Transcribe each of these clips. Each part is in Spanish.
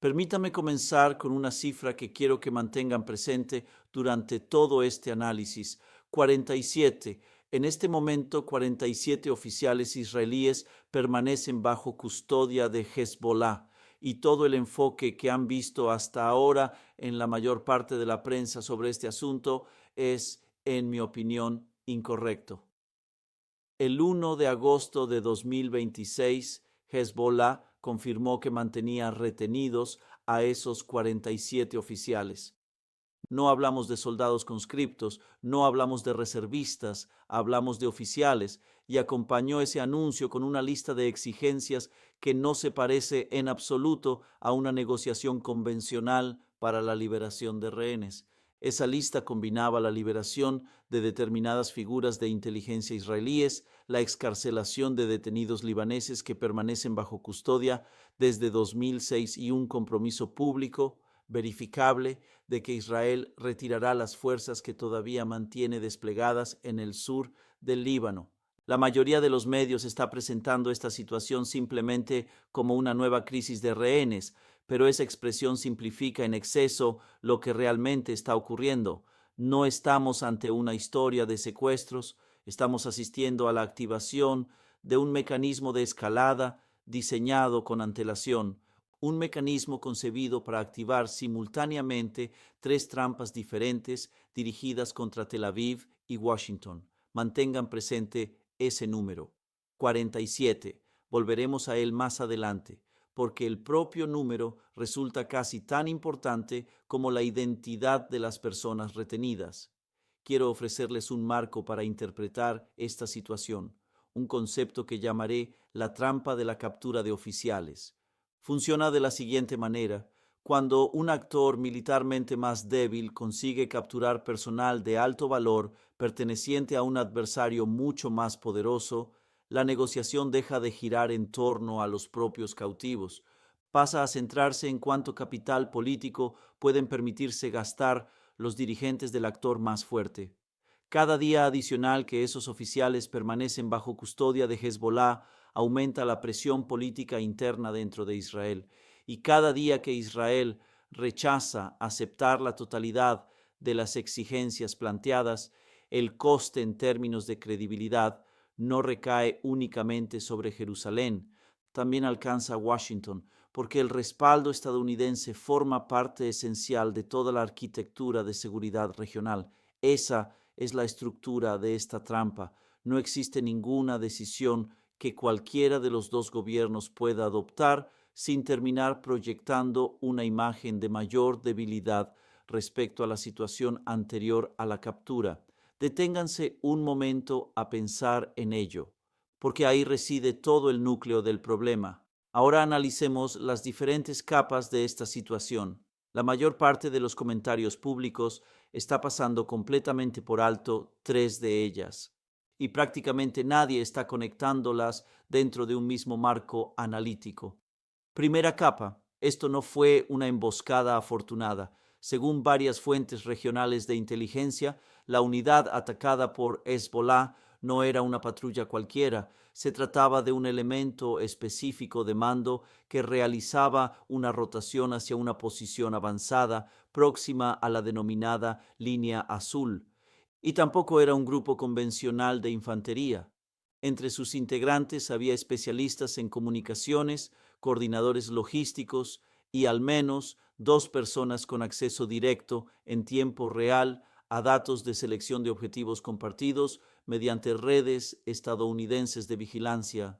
Permítame comenzar con una cifra que quiero que mantengan presente durante todo este análisis. 47. En este momento, 47 oficiales israelíes permanecen bajo custodia de Hezbollah y todo el enfoque que han visto hasta ahora en la mayor parte de la prensa sobre este asunto es, en mi opinión, incorrecto. El 1 de agosto de 2026, Hezbollah confirmó que mantenía retenidos a esos 47 oficiales. No hablamos de soldados conscriptos, no hablamos de reservistas, hablamos de oficiales, y acompañó ese anuncio con una lista de exigencias que no se parece en absoluto a una negociación convencional para la liberación de rehenes. Esa lista combinaba la liberación de determinadas figuras de inteligencia israelíes, la excarcelación de detenidos libaneses que permanecen bajo custodia desde 2006 y un compromiso público, verificable, de que Israel retirará las fuerzas que todavía mantiene desplegadas en el sur del Líbano. La mayoría de los medios está presentando esta situación simplemente como una nueva crisis de rehenes, pero esa expresión simplifica en exceso lo que realmente está ocurriendo. No estamos ante una historia de secuestros, estamos asistiendo a la activación de un mecanismo de escalada diseñado con antelación, un mecanismo concebido para activar simultáneamente tres trampas diferentes dirigidas contra Tel Aviv y Washington. Mantengan presente ese número, 47. Volveremos a él más adelante, porque el propio número resulta casi tan importante como la identidad de las personas retenidas. Quiero ofrecerles un marco para interpretar esta situación, un concepto que llamaré la trampa de la captura de oficiales. Funciona de la siguiente manera. Cuando un actor militarmente más débil consigue capturar personal de alto valor perteneciente a un adversario mucho más poderoso, la negociación deja de girar en torno a los propios cautivos. Pasa a centrarse en cuánto capital político pueden permitirse gastar los dirigentes del actor más fuerte. Cada día adicional que esos oficiales permanecen bajo custodia de Hezbollah aumenta la presión política interna dentro de Israel. Y cada día que Israel rechaza aceptar la totalidad de las exigencias planteadas, el coste en términos de credibilidad no recae únicamente sobre Jerusalén, también alcanza a Washington, porque el respaldo estadounidense forma parte esencial de toda la arquitectura de seguridad regional. Esa es la estructura de esta trampa. No existe ninguna decisión que cualquiera de los dos gobiernos pueda adoptar sin terminar proyectando una imagen de mayor debilidad respecto a la situación anterior a la captura. Deténganse un momento a pensar en ello, porque ahí reside todo el núcleo del problema. Ahora analicemos las diferentes capas de esta situación. La mayor parte de los comentarios públicos está pasando completamente por alto tres de ellas, y prácticamente nadie está conectándolas dentro de un mismo marco analítico. Primera capa, esto no fue una emboscada afortunada. Según varias fuentes regionales de inteligencia, la unidad atacada por Hezbollah no era una patrulla cualquiera. Se trataba de un elemento específico de mando que realizaba una rotación hacia una posición avanzada próxima a la denominada línea azul. Y tampoco era un grupo convencional de infantería. Entre sus integrantes había especialistas en comunicaciones, coordinadores logísticos y al menos dos personas con acceso directo en tiempo real a datos de selección de objetivos compartidos mediante redes estadounidenses de vigilancia.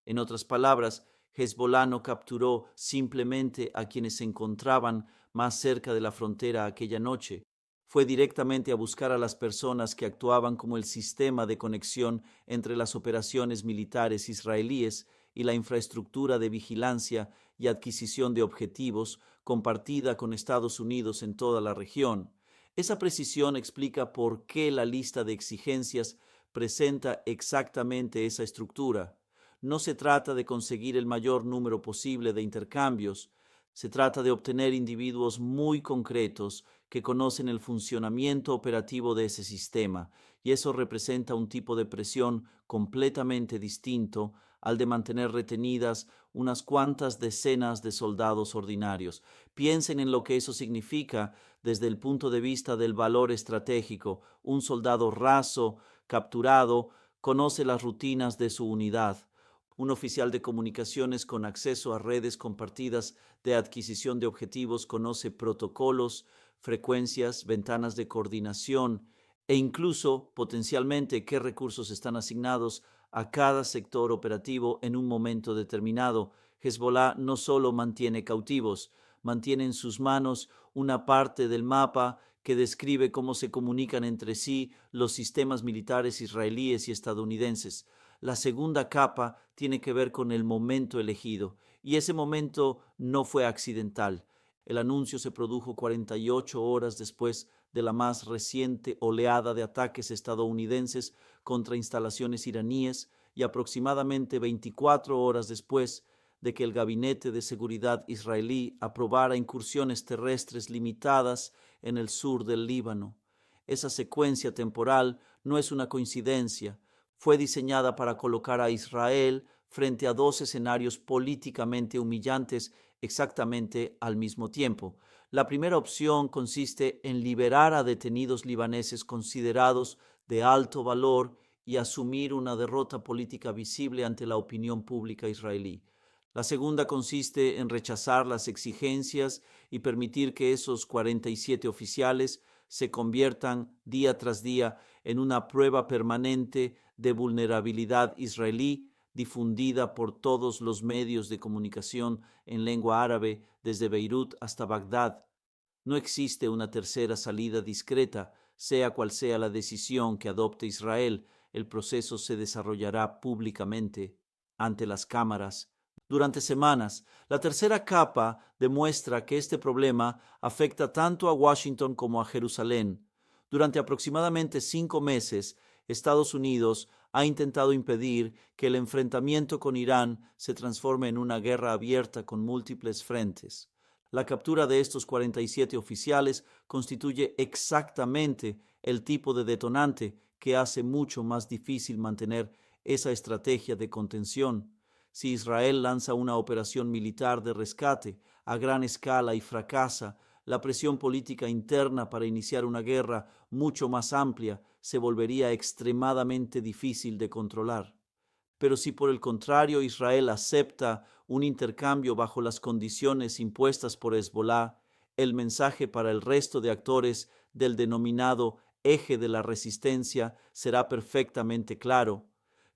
En otras palabras, Hezbollah no capturó simplemente a quienes se encontraban más cerca de la frontera aquella noche. Fue directamente a buscar a las personas que actuaban como el sistema de conexión entre las operaciones militares israelíes y la infraestructura de vigilancia y adquisición de objetivos compartida con Estados Unidos en toda la región. Esa precisión explica por qué la lista de exigencias presenta exactamente esa estructura. No se trata de conseguir el mayor número posible de intercambios, se trata de obtener individuos muy concretos que conocen el funcionamiento operativo de ese sistema, y eso representa un tipo de presión completamente distinto al de mantener retenidas unas cuantas decenas de soldados ordinarios. Piensen en lo que eso significa desde el punto de vista del valor estratégico. Un soldado raso, capturado, conoce las rutinas de su unidad. Un oficial de comunicaciones con acceso a redes compartidas de adquisición de objetivos conoce protocolos, frecuencias, ventanas de coordinación e incluso potencialmente qué recursos están asignados a cada sector operativo en un momento determinado. Hezbollah no solo mantiene cautivos, mantiene en sus manos una parte del mapa que describe cómo se comunican entre sí los sistemas militares israelíes y estadounidenses. La segunda capa tiene que ver con el momento elegido, y ese momento no fue accidental. El anuncio se produjo 48 horas después de la más reciente oleada de ataques estadounidenses contra instalaciones iraníes y aproximadamente 24 horas después de que el Gabinete de Seguridad israelí aprobara incursiones terrestres limitadas en el sur del Líbano. Esa secuencia temporal no es una coincidencia. Fue diseñada para colocar a Israel frente a dos escenarios políticamente humillantes exactamente al mismo tiempo. La primera opción consiste en liberar a detenidos libaneses considerados de alto valor y asumir una derrota política visible ante la opinión pública israelí. La segunda consiste en rechazar las exigencias y permitir que esos 47 oficiales se conviertan día tras día en una prueba permanente de vulnerabilidad israelí difundida por todos los medios de comunicación en lengua árabe desde Beirut hasta Bagdad. No existe una tercera salida discreta, sea cual sea la decisión que adopte Israel. El proceso se desarrollará públicamente ante las cámaras durante semanas. La tercera capa demuestra que este problema afecta tanto a Washington como a Jerusalén. Durante aproximadamente 5 meses, Estados Unidos ha intentado impedir que el enfrentamiento con Irán se transforme en una guerra abierta con múltiples frentes. La captura de estos 47 oficiales constituye exactamente el tipo de detonante que hace mucho más difícil mantener esa estrategia de contención. Si Israel lanza una operación militar de rescate a gran escala y fracasa, la presión política interna para iniciar una guerra mucho más amplia se volvería extremadamente difícil de controlar. Pero si por el contrario Israel acepta un intercambio bajo las condiciones impuestas por Hezbollah, el mensaje para el resto de actores del denominado eje de la resistencia será perfectamente claro.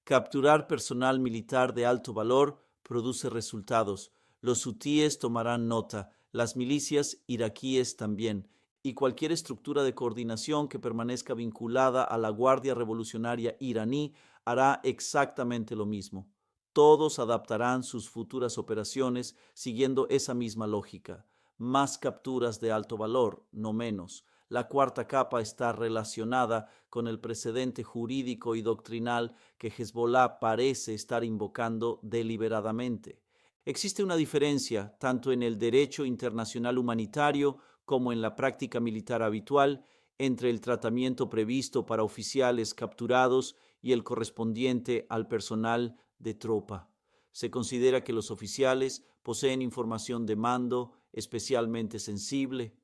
Capturar personal militar de alto valor produce resultados. Los hutíes tomarán nota, las milicias iraquíes también, y cualquier estructura de coordinación que permanezca vinculada a la Guardia Revolucionaria iraní hará exactamente lo mismo. Todos adaptarán sus futuras operaciones siguiendo esa misma lógica. Más capturas de alto valor, no menos. La cuarta capa está relacionada con el precedente jurídico y doctrinal que Hezbollah parece estar invocando deliberadamente. Existe una diferencia tanto en el derecho internacional humanitario como en la práctica militar habitual entre el tratamiento previsto para oficiales capturados y el correspondiente al personal de tropa. Se considera que los oficiales poseen información de mando especialmente sensible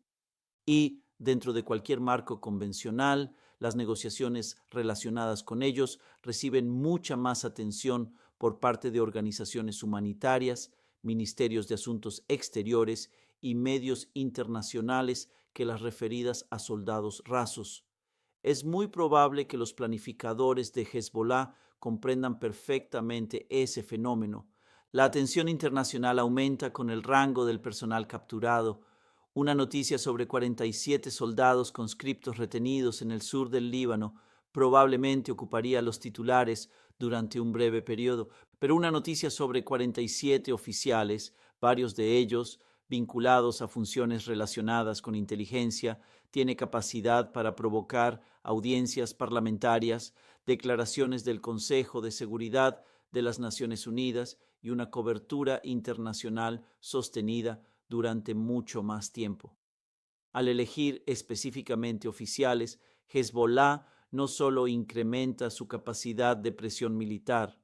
y, dentro de cualquier marco convencional, las negociaciones relacionadas con ellos reciben mucha más atención por parte de organizaciones humanitarias, ministerios de asuntos exteriores y medios internacionales que las referidas a soldados rasos. Es muy probable que los planificadores de Hezbollah comprendan perfectamente ese fenómeno. La atención internacional aumenta con el rango del personal capturado. Una noticia sobre 47 soldados conscriptos retenidos en el sur del Líbano probablemente ocuparía los titulares durante un breve periodo, pero una noticia sobre 47 oficiales, varios de ellos vinculados a funciones relacionadas con inteligencia, tiene capacidad para provocar audiencias parlamentarias, declaraciones del Consejo de Seguridad de las Naciones Unidas y una cobertura internacional sostenida durante mucho más tiempo. Al elegir específicamente oficiales, Hezbollah no solo incrementa su capacidad de presión militar,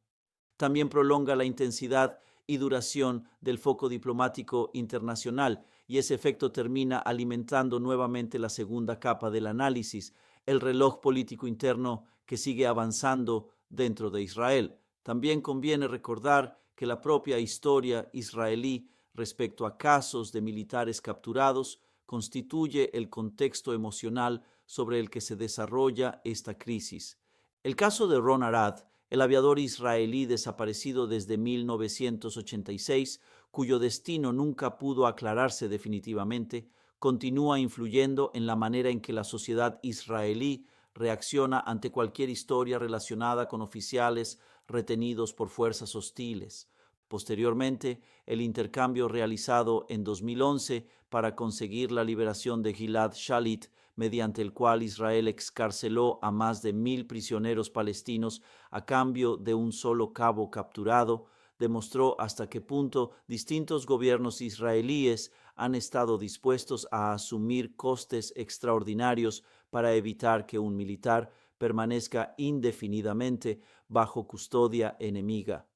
También prolonga la intensidad y duración del foco diplomático internacional, y ese efecto termina alimentando nuevamente la segunda capa del análisis, el reloj político interno que sigue avanzando dentro de Israel. También conviene recordar que la propia historia israelí respecto a casos de militares capturados constituye el contexto emocional sobre el que se desarrolla esta crisis. El caso de Ron Arad, el aviador israelí desaparecido desde 1986, cuyo destino nunca pudo aclararse definitivamente, continúa influyendo en la manera en que la sociedad israelí reacciona ante cualquier historia relacionada con oficiales retenidos por fuerzas hostiles. Posteriormente, el intercambio realizado en 2011 para conseguir la liberación de Gilad Shalit, mediante el cual Israel excarceló a más de 1,000 prisioneros palestinos a cambio de un solo cabo capturado, demostró hasta qué punto distintos gobiernos israelíes han estado dispuestos a asumir costes extraordinarios para evitar que un militar permanezca indefinidamente bajo custodia enemiga.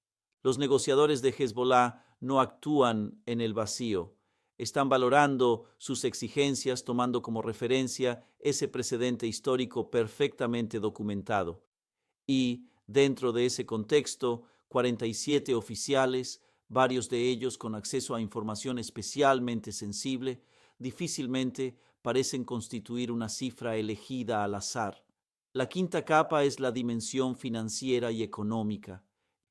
Los negociadores de Hezbollah no actúan en el vacío. Están valorando sus exigencias tomando como referencia ese precedente histórico perfectamente documentado. Y dentro de ese contexto, 47 oficiales, varios de ellos con acceso a información especialmente sensible, difícilmente parecen constituir una cifra elegida al azar. La quinta capa es la dimensión financiera y económica,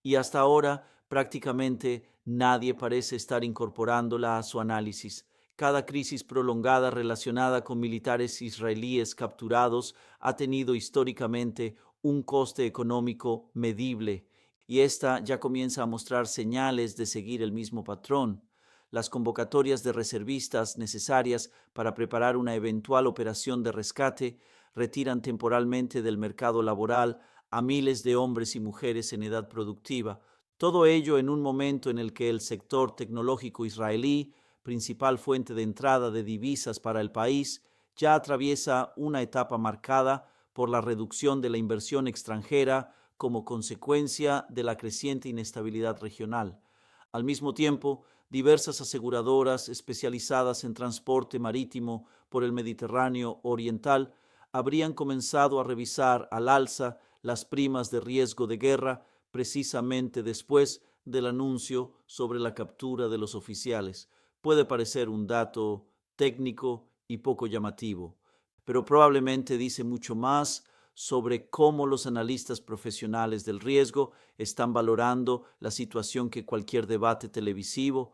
y hasta ahora prácticamente nadie parece estar incorporándola a su análisis. Cada crisis prolongada relacionada con militares israelíes capturados ha tenido históricamente un coste económico medible, y esta ya comienza a mostrar señales de seguir el mismo patrón. Las convocatorias de reservistas necesarias para preparar una eventual operación de rescate retiran temporalmente del mercado laboral a miles de hombres y mujeres en edad productiva, todo ello en un momento en el que el sector tecnológico israelí, principal fuente de entrada de divisas para el país, ya atraviesa una etapa marcada por la reducción de la inversión extranjera como consecuencia de la creciente inestabilidad regional. Al mismo tiempo, diversas aseguradoras especializadas en transporte marítimo por el Mediterráneo oriental habrían comenzado a revisar al alza las primas de riesgo de guerra precisamente después del anuncio sobre la captura de los oficiales. Puede parecer un dato técnico y poco llamativo, pero probablemente dice mucho más sobre cómo los analistas profesionales del riesgo están valorando la situación que cualquier debate televisivo.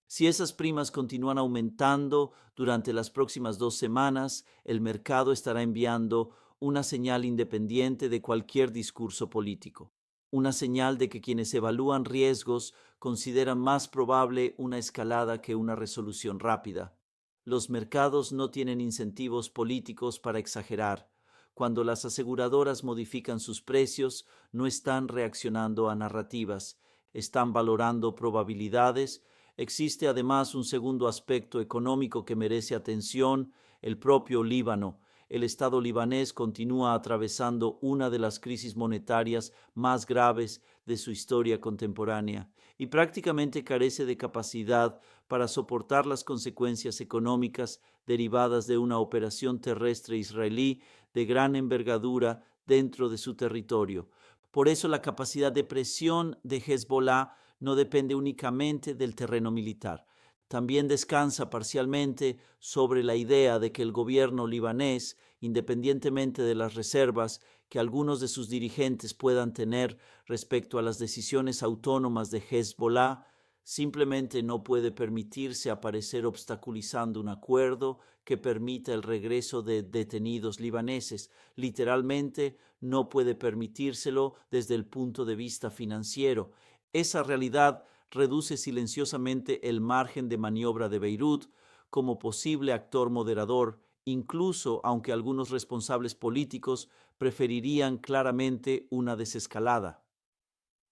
Si esas primas continúan aumentando durante las próximas 2 semanas, el mercado estará enviando una señal independiente de cualquier discurso político, una señal de que quienes evalúan riesgos consideran más probable una escalada que una resolución rápida. Los mercados no tienen incentivos políticos para exagerar. Cuando las aseguradoras modifican sus precios, no están reaccionando a narrativas, están valorando probabilidades. Existe además un segundo aspecto económico que merece atención: el propio Líbano. El Estado libanés continúa atravesando una de las crisis monetarias más graves de su historia contemporánea y prácticamente carece de capacidad para soportar las consecuencias económicas derivadas de una operación terrestre israelí de gran envergadura dentro de su territorio. Por eso la capacidad de presión de Hezbollah no depende únicamente del terreno militar. También descansa parcialmente sobre la idea de que el gobierno libanés, independientemente de las reservas que algunos de sus dirigentes puedan tener respecto a las decisiones autónomas de Hezbollah, simplemente no puede permitirse aparecer obstaculizando un acuerdo que permita el regreso de detenidos libaneses. Literalmente no puede permitírselo desde el punto de vista financiero. Esa realidad reduce silenciosamente el margen de maniobra de Beirut como posible actor moderador, incluso aunque algunos responsables políticos preferirían claramente una desescalada.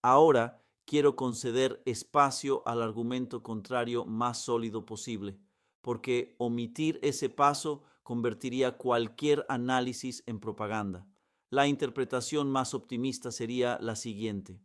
Ahora quiero conceder espacio al argumento contrario más sólido posible, porque omitir ese paso convertiría cualquier análisis en propaganda. La interpretación más optimista sería la siguiente: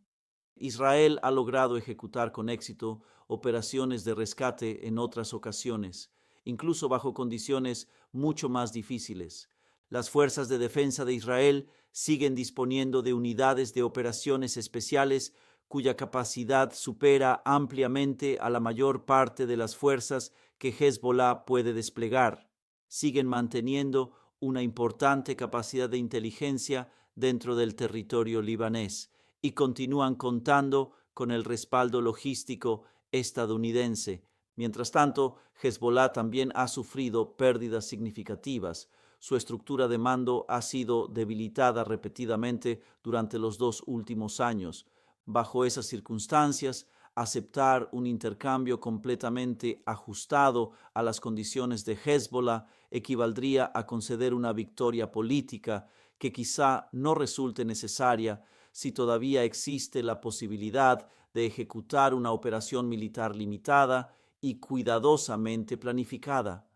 Israel ha logrado ejecutar con éxito operaciones de rescate en otras ocasiones, incluso bajo condiciones mucho más difíciles. Las fuerzas de defensa de Israel siguen disponiendo de unidades de operaciones especiales cuya capacidad supera ampliamente a la mayor parte de las fuerzas que Hezbollah puede desplegar. Siguen manteniendo una importante capacidad de inteligencia dentro del territorio libanés y continúan contando con el respaldo logístico estadounidense. Mientras tanto, Hezbollah también ha sufrido pérdidas significativas. Su estructura de mando ha sido debilitada repetidamente durante los 2 últimos años. Bajo esas circunstancias, aceptar un intercambio completamente ajustado a las condiciones de Hezbollah equivaldría a conceder una victoria política que quizá no resulte necesaria si todavía existe la posibilidad de ejecutar una operación militar limitada y cuidadosamente planificada.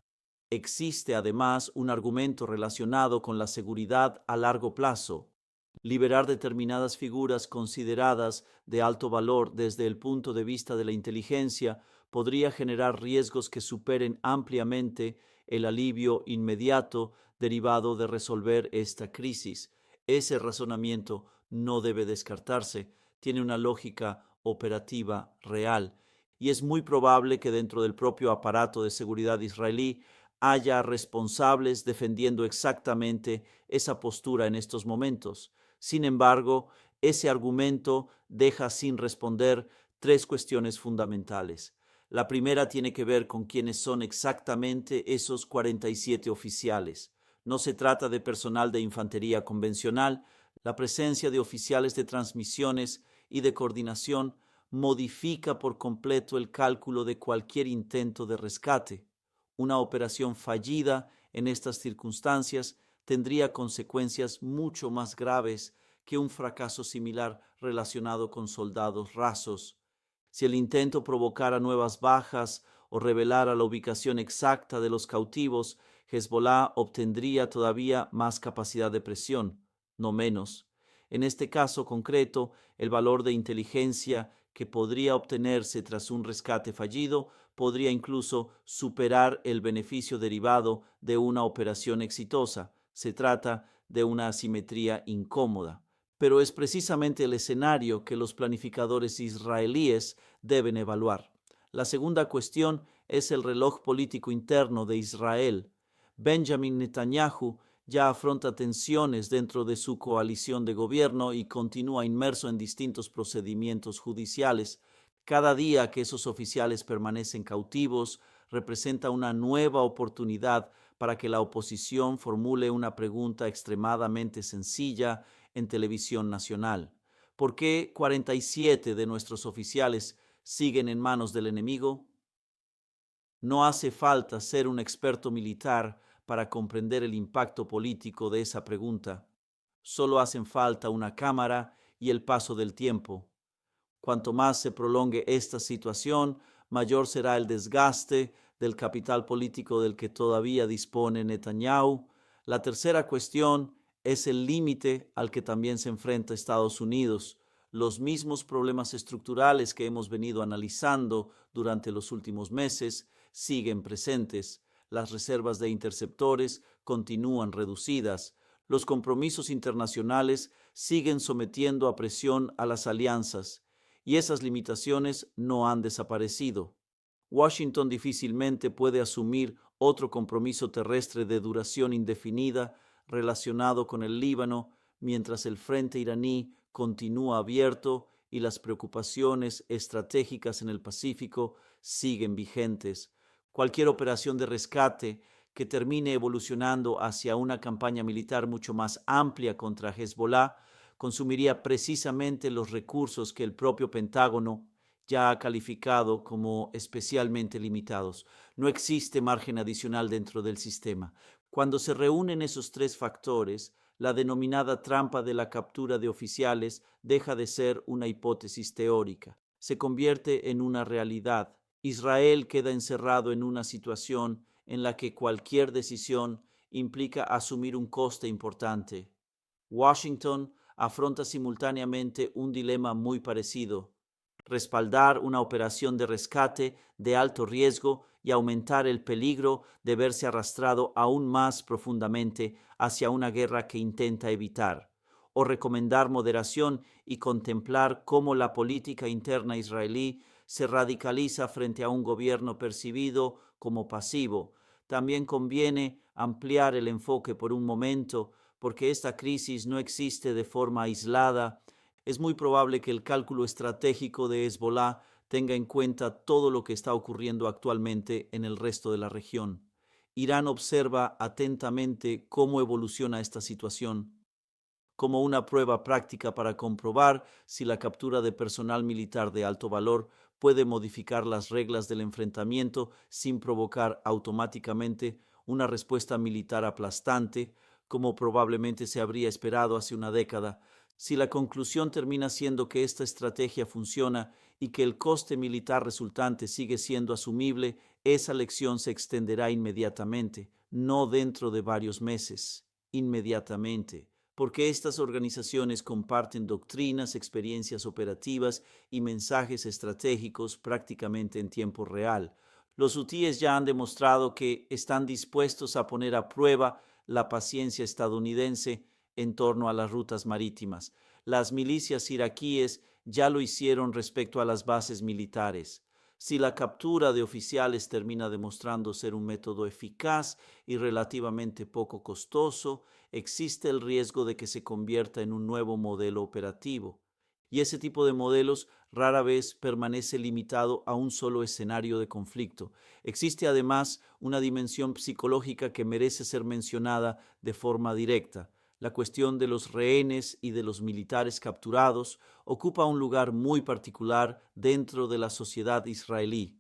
Existe además un argumento relacionado con la seguridad a largo plazo. Liberar determinadas figuras consideradas de alto valor desde el punto de vista de la inteligencia podría generar riesgos que superen ampliamente el alivio inmediato derivado de resolver esta crisis. Ese razonamiento no debe descartarse, tiene una lógica operativa real y es muy probable que dentro del propio aparato de seguridad israelí haya responsables defendiendo exactamente esa postura en estos momentos. Sin embargo, ese argumento deja sin responder 3 cuestiones fundamentales. La primera tiene que ver con quiénes son exactamente esos 47 oficiales. No se trata de personal de infantería convencional. La presencia de oficiales de transmisiones y de coordinación modifica por completo el cálculo de cualquier intento de rescate. Una operación fallida en estas circunstancias tendría consecuencias mucho más graves que un fracaso similar relacionado con soldados rasos. Si el intento provocara nuevas bajas o revelara la ubicación exacta de los cautivos, Hezbollah obtendría todavía más capacidad de presión, no menos. En este caso concreto, el valor de inteligencia que podría obtenerse tras un rescate fallido podría incluso superar el beneficio derivado de una operación exitosa. Se trata de una asimetría incómoda. Pero es precisamente el escenario que los planificadores israelíes deben evaluar. La segunda cuestión es el reloj político interno de Israel. Benjamin Netanyahu ya afronta tensiones dentro de su coalición de gobierno y continúa inmerso en distintos procedimientos judiciales. Cada día que esos oficiales permanecen cautivos representa una nueva oportunidad para que la oposición formule una pregunta extremadamente sencilla en televisión nacional. ¿Por qué 47 de nuestros oficiales siguen en manos del enemigo? No hace falta ser un experto militar para comprender el impacto político de esa pregunta. Solo hacen falta una cámara y el paso del tiempo. Cuanto más se prolongue esta situación, mayor será el desgaste del capital político del que todavía dispone Netanyahu. La tercera cuestión es el límite al que también se enfrenta Estados Unidos. Los mismos problemas estructurales que hemos venido analizando durante los últimos meses siguen presentes. Las reservas de interceptores continúan reducidas. Los compromisos internacionales siguen sometiendo a presión a las alianzas y esas limitaciones no han desaparecido. Washington difícilmente puede asumir otro compromiso terrestre de duración indefinida relacionado con el Líbano mientras el frente iraní continúa abierto y las preocupaciones estratégicas en el Pacífico siguen vigentes. Cualquier operación de rescate que termine evolucionando hacia una campaña militar mucho más amplia contra Hezbollah consumiría precisamente los recursos que el propio Pentágono ya ha calificado como especialmente limitados. No existe margen adicional dentro del sistema. Cuando se reúnen esos 3 factores, la denominada trampa de la captura de oficiales deja de ser una hipótesis teórica. Se convierte en una realidad. Israel queda encerrado en una situación en la que cualquier decisión implica asumir un coste importante. Washington afronta simultáneamente un dilema muy parecido: respaldar una operación de rescate de alto riesgo y aumentar el peligro de verse arrastrado aún más profundamente hacia una guerra que intenta evitar, o recomendar moderación y contemplar cómo la política interna israelí se radicaliza frente a un gobierno percibido como pasivo. También conviene ampliar el enfoque por un momento, porque esta crisis no existe de forma aislada. Es muy probable que el cálculo estratégico de Hezbollah tenga en cuenta todo lo que está ocurriendo actualmente en el resto de la región. Irán observa atentamente cómo evoluciona esta situación, como una prueba práctica para comprobar si la captura de personal militar de alto valor puede modificar las reglas del enfrentamiento sin provocar automáticamente una respuesta militar aplastante, como probablemente se habría esperado hace una década. Si la conclusión termina siendo que esta estrategia funciona y que el coste militar resultante sigue siendo asumible, esa lección se extenderá inmediatamente, no dentro de varios meses, inmediatamente, porque estas organizaciones comparten doctrinas, experiencias operativas y mensajes estratégicos prácticamente en tiempo real. Los hutíes ya han demostrado que están dispuestos a poner a prueba la paciencia estadounidense en torno a las rutas marítimas. Las milicias iraquíes ya lo hicieron respecto a las bases militares. Si la captura de oficiales termina demostrando ser un método eficaz y relativamente poco costoso, existe el riesgo de que se convierta en un nuevo modelo operativo. Y ese tipo de modelos rara vez permanece limitado a un solo escenario de conflicto. Existe además una dimensión psicológica que merece ser mencionada de forma directa. La cuestión de los rehenes y de los militares capturados ocupa un lugar muy particular dentro de la sociedad israelí.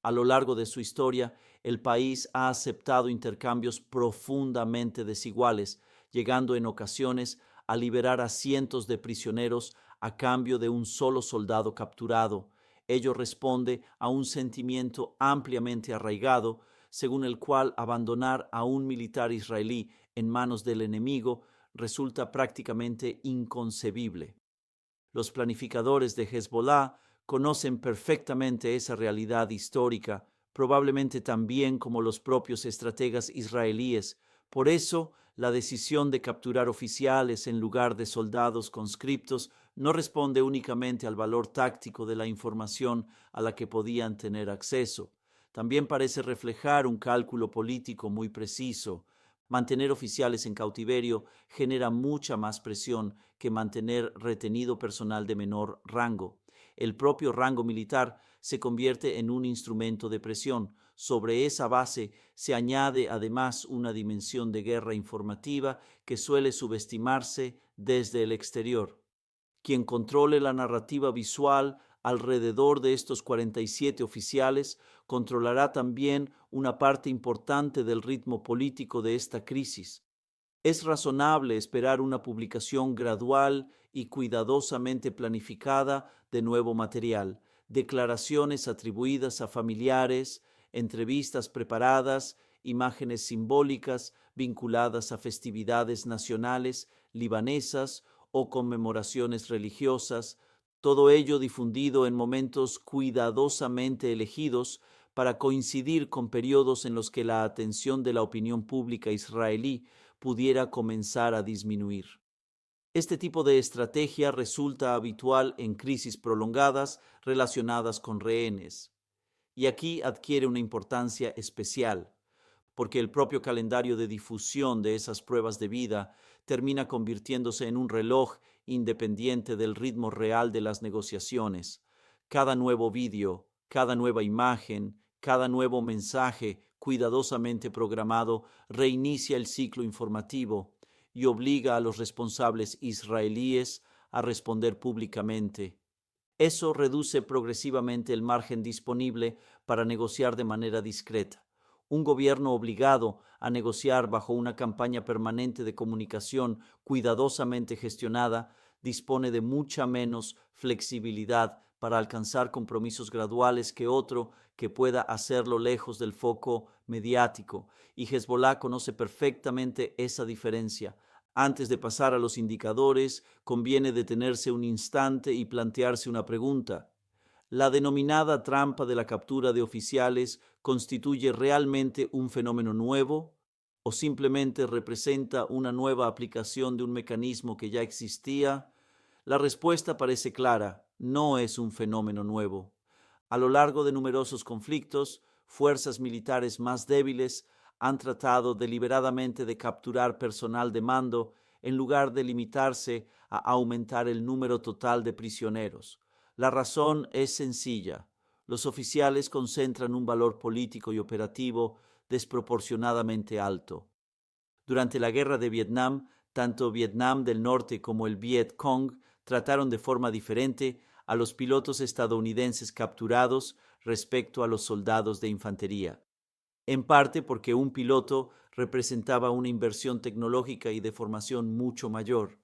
A lo largo de su historia, el país ha aceptado intercambios profundamente desiguales, llegando en ocasiones a liberar a cientos de prisioneros a cambio de un solo soldado capturado. Ello responde a un sentimiento ampliamente arraigado, según el cual abandonar a un militar israelí en manos del enemigo resulta prácticamente inconcebible. Los planificadores de Hezbollah conocen perfectamente esa realidad histórica, probablemente tan bien como los propios estrategas israelíes. Por eso, la decisión de capturar oficiales en lugar de soldados conscriptos no responde únicamente al valor táctico de la información a la que podían tener acceso. También parece reflejar un cálculo político muy preciso. Mantener oficiales en cautiverio genera mucha más presión que mantener retenido personal de menor rango. El propio rango militar se convierte en un instrumento de presión. Sobre esa base se añade además una dimensión de guerra informativa que suele subestimarse desde el exterior. Quien controle la narrativa visual alrededor de estos 47 oficiales controlará también una parte importante del ritmo político de esta crisis. Es razonable esperar una publicación gradual y cuidadosamente planificada de nuevo material, declaraciones atribuidas a familiares, entrevistas preparadas, imágenes simbólicas vinculadas a festividades nacionales libanesas o conmemoraciones religiosas, todo ello difundido en momentos cuidadosamente elegidos para coincidir con periodos en los que la atención de la opinión pública israelí pudiera comenzar a disminuir. Este tipo de estrategia resulta habitual en crisis prolongadas relacionadas con rehenes, y aquí adquiere una importancia especial, porque el propio calendario de difusión de esas pruebas de vida termina convirtiéndose en un reloj independiente del ritmo real de las negociaciones. Cada nuevo vídeo, cada nueva imagen, cada nuevo mensaje cuidadosamente programado reinicia el ciclo informativo y obliga a los responsables israelíes a responder públicamente. Eso reduce progresivamente el margen disponible para negociar de manera discreta. Un gobierno obligado a negociar bajo una campaña permanente de comunicación cuidadosamente gestionada dispone de mucha menos flexibilidad para alcanzar compromisos graduales que otro que pueda hacerlo lejos del foco mediático. Y Hezbollah conoce perfectamente esa diferencia. Antes de pasar a los indicadores, conviene detenerse un instante y plantearse una pregunta. ¿La denominada trampa de la captura de oficiales constituye realmente un fenómeno nuevo o simplemente representa una nueva aplicación de un mecanismo que ya existía? La respuesta parece clara: no es un fenómeno nuevo. A lo largo de numerosos conflictos, fuerzas militares más débiles han tratado deliberadamente de capturar personal de mando en lugar de limitarse a aumentar el número total de prisioneros. La razón es sencilla: los oficiales concentran un valor político y operativo desproporcionadamente alto. Durante la guerra de Vietnam, tanto Vietnam del Norte como el Viet Cong trataron de forma diferente a los pilotos estadounidenses capturados respecto a los soldados de infantería, en parte porque un piloto representaba una inversión tecnológica y de formación mucho mayor.